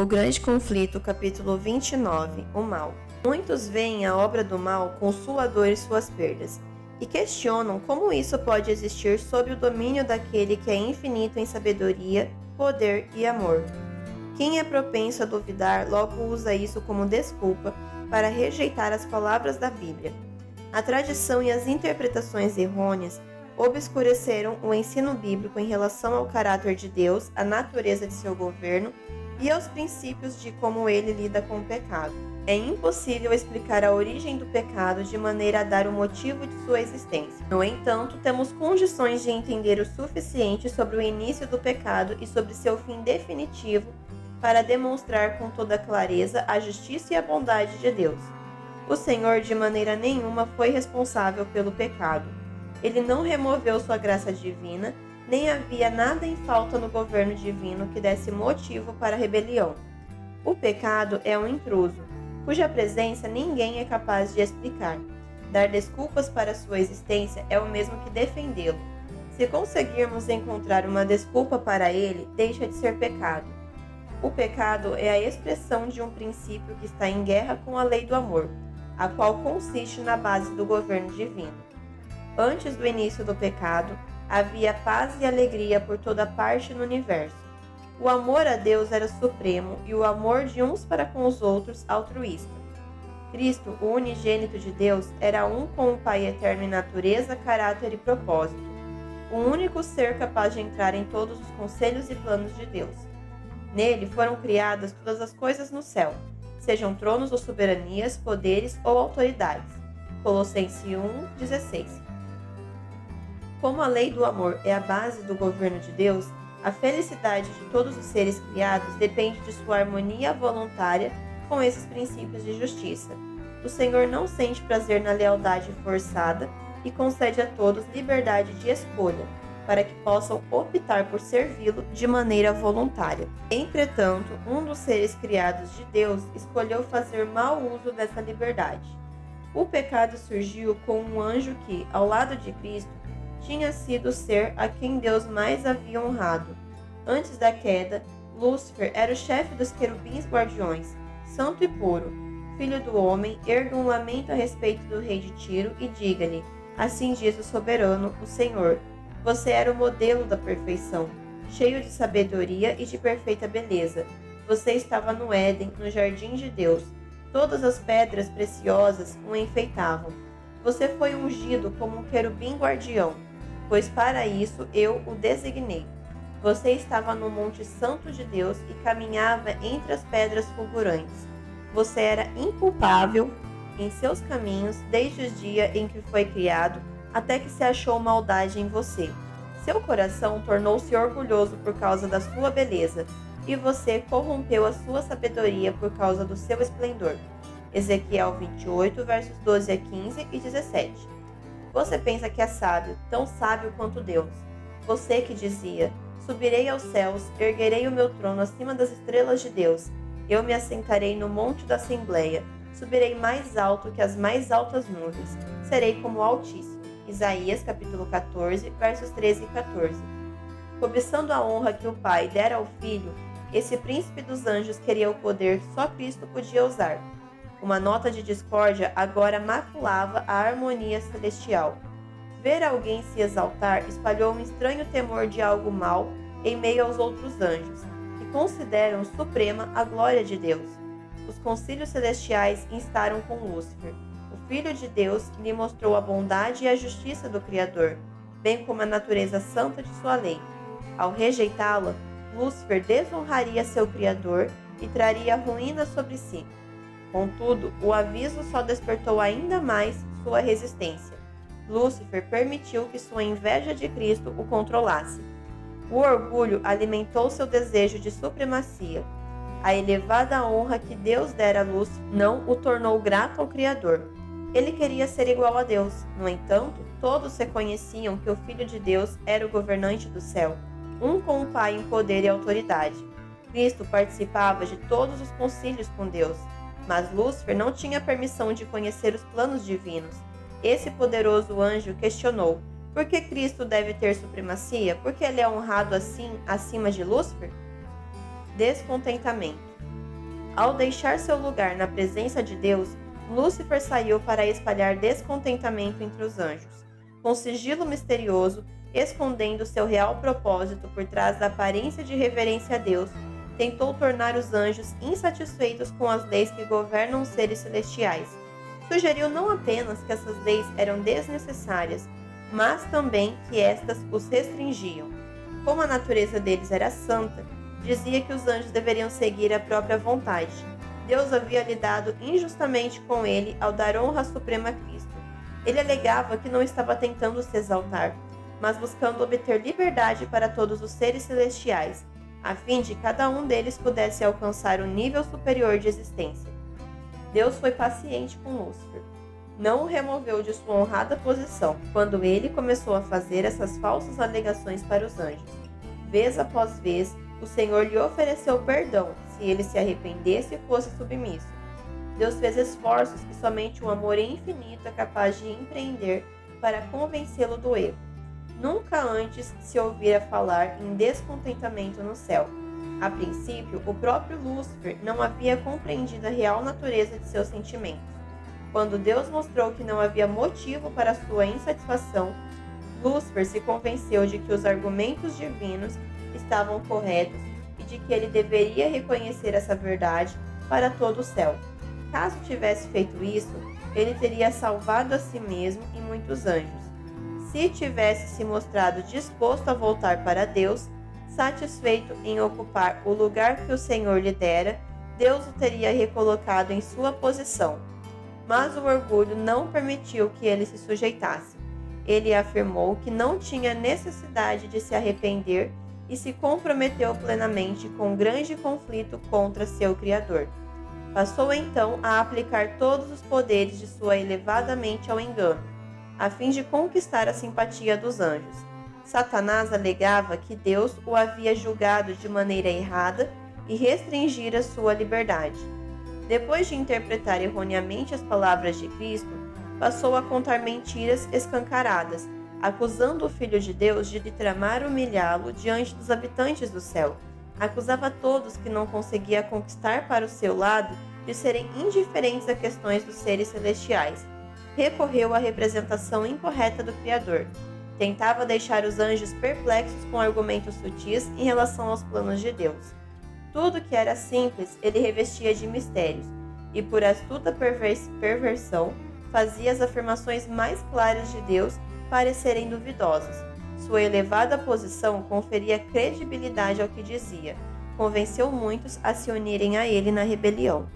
O Grande Conflito, capítulo 29, o mal. Muitos veem a obra do mal com sua dor e suas perdas, e questionam como isso pode existir sob o domínio daquele que é infinito em sabedoria, poder e amor. Quem é propenso a duvidar logo usa isso como desculpa para rejeitar as palavras da Bíblia. A tradição e as interpretações errôneas obscureceram o ensino bíblico em relação ao caráter de Deus, a natureza de seu governo e aos princípios de como ele lida com o pecado. É impossível explicar a origem do pecado de maneira a dar o motivo de sua existência. No entanto, temos condições de entender o suficiente sobre o início do pecado e sobre seu fim definitivo para demonstrar com toda clareza a justiça e a bondade de Deus. O Senhor de maneira nenhuma foi responsável pelo pecado. Ele não removeu sua graça divina, nem havia nada em falta no governo divino que desse motivo para a rebelião. O pecado é um intruso, cuja presença ninguém é capaz de explicar. Dar desculpas para sua existência é o mesmo que defendê-lo. Se conseguirmos encontrar uma desculpa para ele, deixa de ser pecado. O pecado é a expressão de um princípio que está em guerra com a lei do amor, a qual consiste na base do governo divino. Antes do início do pecado, havia paz e alegria por toda parte no universo. O amor a Deus era supremo e o amor de uns para com os outros altruísta. Cristo, o unigênito de Deus, era um com o Pai eterno em natureza, caráter e propósito, o único ser capaz de entrar em todos os conselhos e planos de Deus. Nele foram criadas todas as coisas no céu, sejam tronos ou soberanias, poderes ou autoridades. Colossenses 1:16. Como a lei do amor é a base do governo de Deus, a felicidade de todos os seres criados depende de sua harmonia voluntária com esses princípios de justiça. O Senhor não sente prazer na lealdade forçada e concede a todos liberdade de escolha, para que possam optar por servi-lo de maneira voluntária. Entretanto, um dos seres criados de Deus escolheu fazer mau uso dessa liberdade. O pecado surgiu com um anjo que, ao lado de Cristo, tinha sido o ser a quem Deus mais havia honrado. Antes da queda, Lúcifer era o chefe dos querubins guardiões, santo e puro. Filho do homem, erga um lamento a respeito do rei de Tiro e diga-lhe: assim diz o soberano, o Senhor, você era o modelo da perfeição, cheio de sabedoria e de perfeita beleza. Você estava no Éden, no jardim de Deus. Todas as pedras preciosas o enfeitavam. Você foi ungido como um querubim guardião, pois para isso eu o designei. Você estava no Monte Santo de Deus e caminhava entre as pedras fulgurantes. Você era inculpável em seus caminhos desde o dia em que foi criado até que se achou maldade em você. Seu coração tornou-se orgulhoso por causa da sua beleza, e você corrompeu a sua sabedoria por causa do seu esplendor. Ezequiel 28, versos 12 a 15 e 17. Você pensa que é sábio, tão sábio quanto Deus. Você que dizia: subirei aos céus, erguerei o meu trono acima das estrelas de Deus. Eu me assentarei no monte da Assembleia, subirei mais alto que as mais altas nuvens, serei como o Altíssimo. Isaías capítulo 14, versos 13 e 14. Cobiçando a honra que o Pai dera ao Filho, esse príncipe dos anjos queria o poder que só Cristo podia usar. Uma nota de discórdia agora maculava a harmonia celestial. Ver alguém se exaltar espalhou um estranho temor de algo mal em meio aos outros anjos, que consideram suprema a glória de Deus. Os concílios celestiais instaram com Lúcifer. O Filho de Deus lhe mostrou a bondade e a justiça do Criador, bem como a natureza santa de sua lei. Ao rejeitá-la, Lúcifer desonraria seu Criador e traria ruína sobre si. Contudo, o aviso só despertou ainda mais sua resistência. Lúcifer permitiu que sua inveja de Cristo o controlasse. O orgulho alimentou seu desejo de supremacia. A elevada honra que Deus dera a Lúcifer não o tornou grato ao Criador. Ele queria ser igual a Deus. No entanto, todos reconheciam que o Filho de Deus era o governante do céu, um com o Pai em poder e autoridade. Cristo participava de todos os concílios com Deus, mas Lúcifer não tinha permissão de conhecer os planos divinos. Esse poderoso anjo questionou: por que Cristo deve ter supremacia? Por que ele é honrado assim acima de Lúcifer? Descontentamento. Ao deixar seu lugar na presença de Deus, Lúcifer saiu para espalhar descontentamento entre os anjos. Com sigilo misterioso, escondendo seu real propósito por trás da aparência de reverência a Deus, tentou tornar os anjos insatisfeitos com as leis que governam os seres celestiais. Sugeriu não apenas que essas leis eram desnecessárias, mas também que estas os restringiam. Como a natureza deles era santa, dizia que os anjos deveriam seguir a própria vontade. Deus havia lidado injustamente com ele ao dar honra suprema a Cristo. Ele alegava que não estava tentando se exaltar, mas buscando obter liberdade para todos os seres celestiais, a fim de que cada um deles pudesse alcançar um nível superior de existência. Deus foi paciente com Lúcifer. Não o removeu de sua honrada posição quando ele começou a fazer essas falsas alegações para os anjos. Vez após vez, o Senhor lhe ofereceu perdão se ele se arrependesse e fosse submisso. Deus fez esforços que somente o amor infinito é capaz de empreender para convencê-lo do erro. Nunca antes se ouvira falar em descontentamento no céu. A princípio, o próprio Lúcifer não havia compreendido a real natureza de seus sentimentos. Quando Deus mostrou que não havia motivo para sua insatisfação, Lúcifer se convenceu de que os argumentos divinos estavam corretos e de que ele deveria reconhecer essa verdade para todo o céu. Caso tivesse feito isso, ele teria salvado a si mesmo e muitos anjos. Se tivesse se mostrado disposto a voltar para Deus, satisfeito em ocupar o lugar que o Senhor lhe dera, Deus o teria recolocado em sua posição. Mas o orgulho não permitiu que ele se sujeitasse. Ele afirmou que não tinha necessidade de se arrepender e se comprometeu plenamente com um grande conflito contra seu Criador. Passou então a aplicar todos os poderes de sua elevada mente ao engano, a fim de conquistar a simpatia dos anjos. Satanás alegava que Deus o havia julgado de maneira errada e restringira sua liberdade. Depois de interpretar erroneamente as palavras de Cristo, passou a contar mentiras escancaradas, acusando o Filho de Deus de tramar humilhá-lo diante dos habitantes do céu. Acusava todos que não conseguia conquistar para o seu lado de serem indiferentes a questões dos seres celestiais. Recorreu à representação incorreta do Criador. Tentava deixar os anjos perplexos com argumentos sutis em relação aos planos de Deus. Tudo que era simples ele revestia de mistérios, e por astuta perversão fazia as afirmações mais claras de Deus parecerem duvidosas. Sua elevada posição conferia credibilidade ao que dizia. Convenceu muitos a se unirem a ele na rebelião.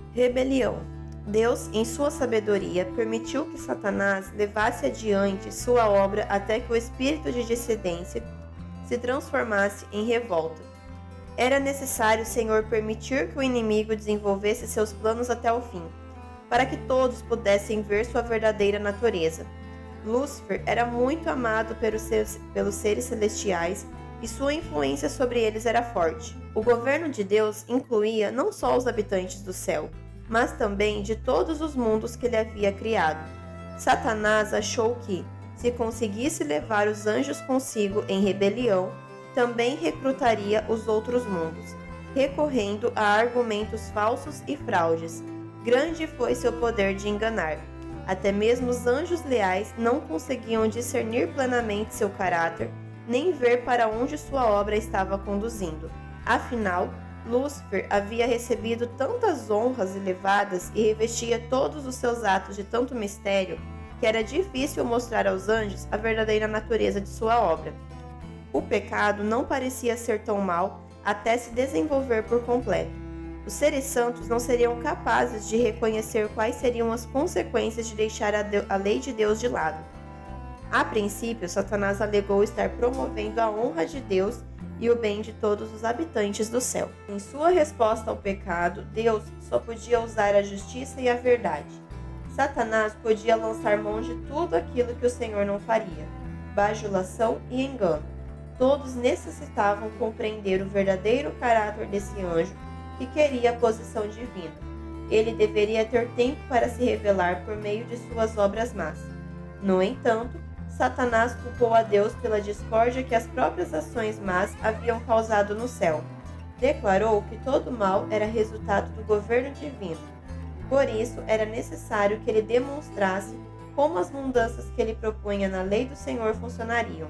Deus, em sua sabedoria, permitiu que Satanás levasse adiante sua obra até que o espírito de dissidência se transformasse em revolta. Era necessário o Senhor permitir que o inimigo desenvolvesse seus planos até o fim, para que todos pudessem ver sua verdadeira natureza. Lúcifer era muito amado pelos seres celestiais e sua influência sobre eles era forte. O governo de Deus incluía não só os habitantes do céu, mas também de todos os mundos que ele havia criado. Satanás achou que, se conseguisse levar os anjos consigo em rebelião, também recrutaria os outros mundos, recorrendo a argumentos falsos e fraudes. Grande foi seu poder de enganar. Até mesmo os anjos leais não conseguiam discernir plenamente seu caráter, nem ver para onde sua obra estava conduzindo. Afinal, Lúcifer havia recebido tantas honras elevadas e revestia todos os seus atos de tanto mistério que era difícil mostrar aos anjos a verdadeira natureza de sua obra. O pecado não parecia ser tão mau até se desenvolver por completo. Os seres santos não seriam capazes de reconhecer quais seriam as consequências de deixar a lei de Deus de lado. A princípio, Satanás alegou estar promovendo a honra de Deus e o bem de todos os habitantes do céu. Em sua resposta ao pecado, Deus só podia usar a justiça e a verdade. Satanás podia lançar mão de tudo aquilo que o Senhor não faria: bajulação e engano. Todos necessitavam compreender o verdadeiro caráter desse anjo que queria a posição divina. Ele deveria ter tempo para se revelar por meio de suas obras más. No entanto, Satanás culpou a Deus pela discórdia que as próprias ações más haviam causado no céu. Declarou que todo mal era resultado do governo divino. Por isso, era necessário que ele demonstrasse como as mudanças que ele propunha na lei do Senhor funcionariam.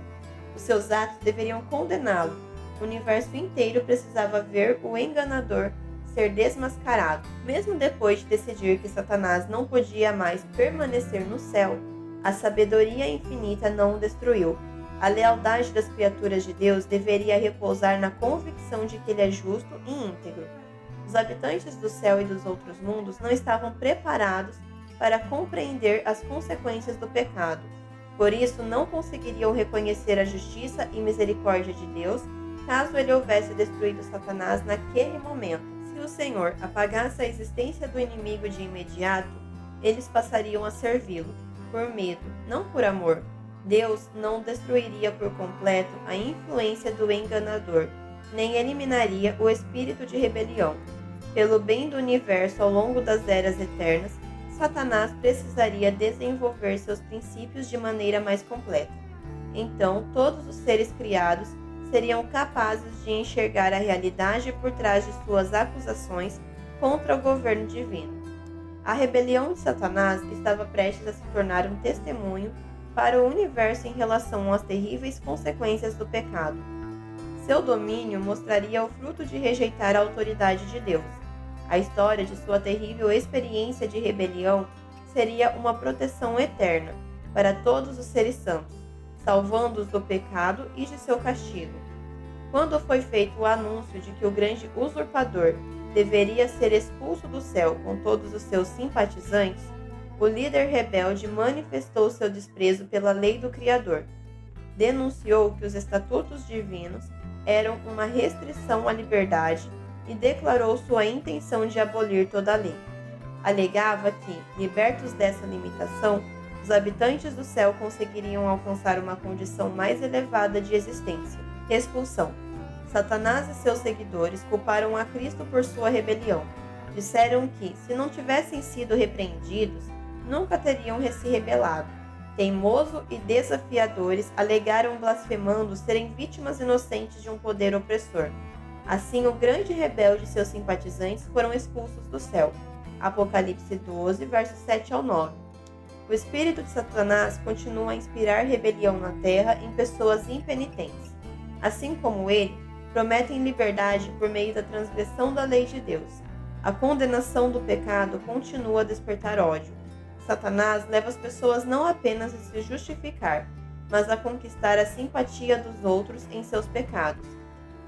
Os seus atos deveriam condená-lo. O universo inteiro precisava ver o enganador ser desmascarado. Mesmo depois de decidir que Satanás não podia mais permanecer no céu, a sabedoria infinita não o destruiu. A lealdade das criaturas de Deus deveria repousar na convicção de que ele é justo e íntegro. Os habitantes do céu e dos outros mundos não estavam preparados para compreender as consequências do pecado. Por isso, não conseguiriam reconhecer a justiça e misericórdia de Deus caso ele houvesse destruído Satanás naquele momento. Se o Senhor apagasse a existência do inimigo de imediato, eles passariam a servi-lo, por medo, não por amor. Deus não destruiria por completo a influência do enganador, nem eliminaria o espírito de rebelião. Pelo bem do universo ao longo das eras eternas, Satanás precisaria desenvolver seus princípios de maneira mais completa. Então, todos os seres criados seriam capazes de enxergar a realidade por trás de suas acusações contra o governo divino. A rebelião de Satanás estava prestes a se tornar um testemunho para o universo em relação às terríveis consequências do pecado. Seu domínio mostraria o fruto de rejeitar a autoridade de Deus. A história de sua terrível experiência de rebelião seria uma proteção eterna para todos os seres santos, salvando-os do pecado e de seu castigo. Quando foi feito o anúncio de que o grande usurpador deveria ser expulso do céu com todos os seus simpatizantes, o líder rebelde manifestou seu desprezo pela lei do Criador. Denunciou que os estatutos divinos eram uma restrição à liberdade e declarou sua intenção de abolir toda a lei. Alegava que, libertos dessa limitação, os habitantes do céu conseguiriam alcançar uma condição mais elevada de existência. Expulsão. Satanás e seus seguidores culparam a Cristo por sua rebelião. Disseram que, se não tivessem sido repreendidos, nunca teriam se rebelado. Teimoso e desafiadores, alegaram blasfemando serem vítimas inocentes de um poder opressor. Assim, o grande rebelde e seus simpatizantes foram expulsos do céu. Apocalipse 12, versos 7 ao 9. O espírito de Satanás continua a inspirar rebelião na terra em pessoas impenitentes. Assim como ele, prometem liberdade por meio da transgressão da lei de Deus. A condenação do pecado continua a despertar ódio. Satanás leva as pessoas não apenas a se justificar, mas a conquistar a simpatia dos outros em seus pecados.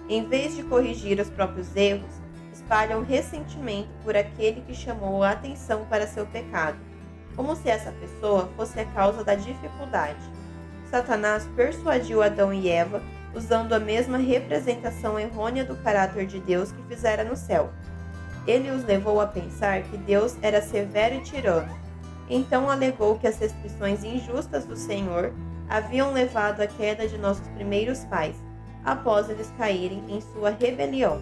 Em vez de corrigir os próprios erros, espalham ressentimento por aquele que chamou a atenção para seu pecado, como se essa pessoa fosse a causa da dificuldade. Satanás persuadiu Adão e Eva usando a mesma representação errônea do caráter de Deus que fizera no céu. Ele os levou a pensar que Deus era severo e tirano. Então alegou que as restrições injustas do Senhor haviam levado à queda de nossos primeiros pais, após eles caírem em sua rebelião.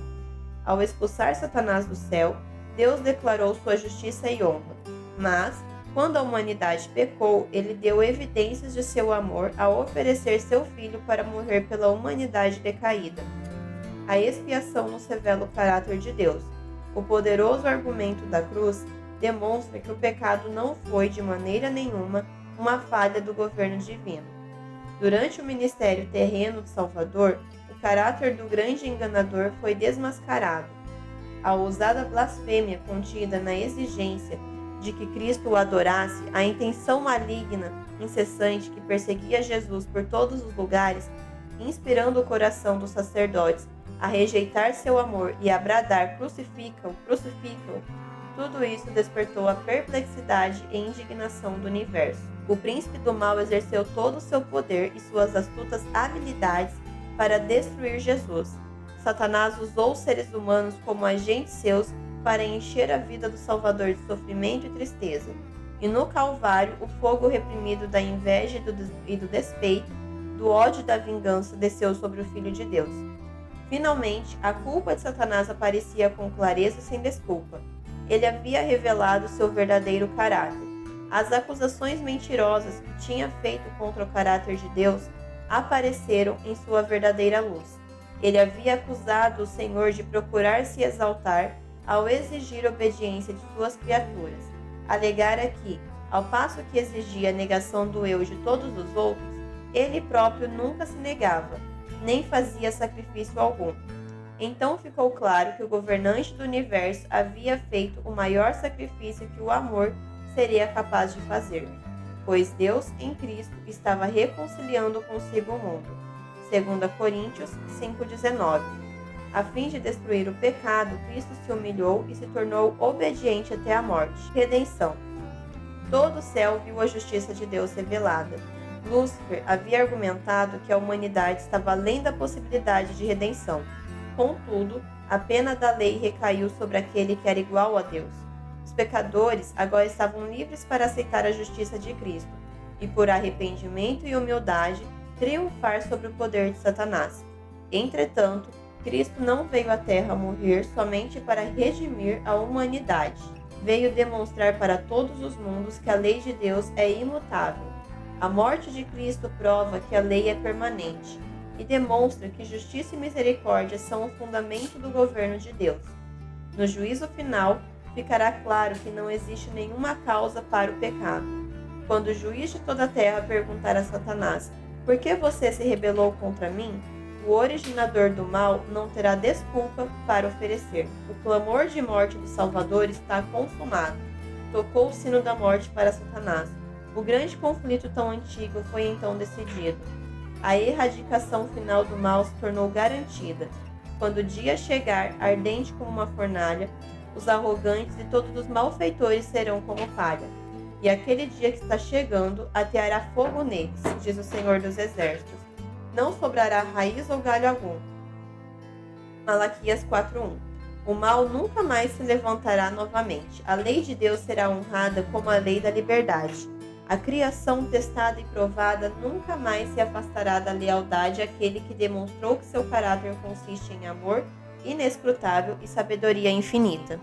Ao expulsar Satanás do céu, Deus declarou sua justiça e honra. Mas, quando a humanidade pecou, ele deu evidências de seu amor ao oferecer seu filho para morrer pela humanidade decaída. A expiação nos revela o caráter de Deus. O poderoso argumento da cruz demonstra que o pecado não foi, de maneira nenhuma, uma falha do governo divino. Durante o ministério terreno do Salvador, o caráter do grande enganador foi desmascarado. A ousada blasfêmia contida na exigência de que Cristo o adorasse, a intenção maligna, incessante que perseguia Jesus por todos os lugares, inspirando o coração dos sacerdotes a rejeitar seu amor e a bradar: crucificam, crucificam, tudo isso despertou a perplexidade e indignação do universo. O príncipe do mal exerceu todo o seu poder e suas astutas habilidades para destruir Jesus. Satanás usou os seres humanos como agentes seus para encher a vida do Salvador de sofrimento e tristeza. E no Calvário, o fogo reprimido da inveja e do despeito, do ódio e da vingança desceu sobre o Filho de Deus. Finalmente, a culpa de Satanás aparecia com clareza e sem desculpa. Ele havia revelado seu verdadeiro caráter. As acusações mentirosas que tinha feito contra o caráter de Deus apareceram em sua verdadeira luz. Ele havia acusado o Senhor de procurar se exaltar ao exigir obediência de suas criaturas. Alegara que, ao passo que exigia a negação do eu de todos os outros, ele próprio nunca se negava, nem fazia sacrifício algum. Então ficou claro que o governante do universo havia feito o maior sacrifício que o amor seria capaz de fazer, pois Deus em Cristo estava reconciliando consigo o mundo. 2 Coríntios 5,19. A fim de destruir o pecado, Cristo se humilhou e se tornou obediente até a morte. Redenção. Todo o céu viu a justiça de Deus revelada. Lúcifer havia argumentado que a humanidade estava além da possibilidade de redenção. Contudo, a pena da lei recaiu sobre aquele que era igual a Deus. Os pecadores agora estavam livres para aceitar a justiça de Cristo e, por arrependimento e humildade, triunfar sobre o poder de Satanás. Entretanto, Cristo não veio à Terra morrer somente para redimir a humanidade. Veio demonstrar para todos os mundos que a lei de Deus é imutável. A morte de Cristo prova que a lei é permanente e demonstra que justiça e misericórdia são o fundamento do governo de Deus. No juízo final, ficará claro que não existe nenhuma causa para o pecado. Quando o juiz de toda a terra perguntar a Satanás: "Por que você se rebelou contra mim?", o originador do mal não terá desculpa para oferecer. O clamor de morte do Salvador está consumado. Tocou o sino da morte para Satanás. O grande conflito tão antigo foi então decidido. A erradicação final do mal se tornou garantida. Quando o dia chegar, ardente como uma fornalha, os arrogantes e todos os malfeitores serão como palha. E aquele dia que está chegando ateará fogo neles, diz o Senhor dos Exércitos. Não sobrará raiz ou galho algum. Malaquias 4:1. O mal nunca mais se levantará novamente. A lei de Deus será honrada como a lei da liberdade. A criação testada e provada nunca mais se afastará da lealdade àquele que demonstrou que seu caráter consiste em amor inescrutável e sabedoria infinita.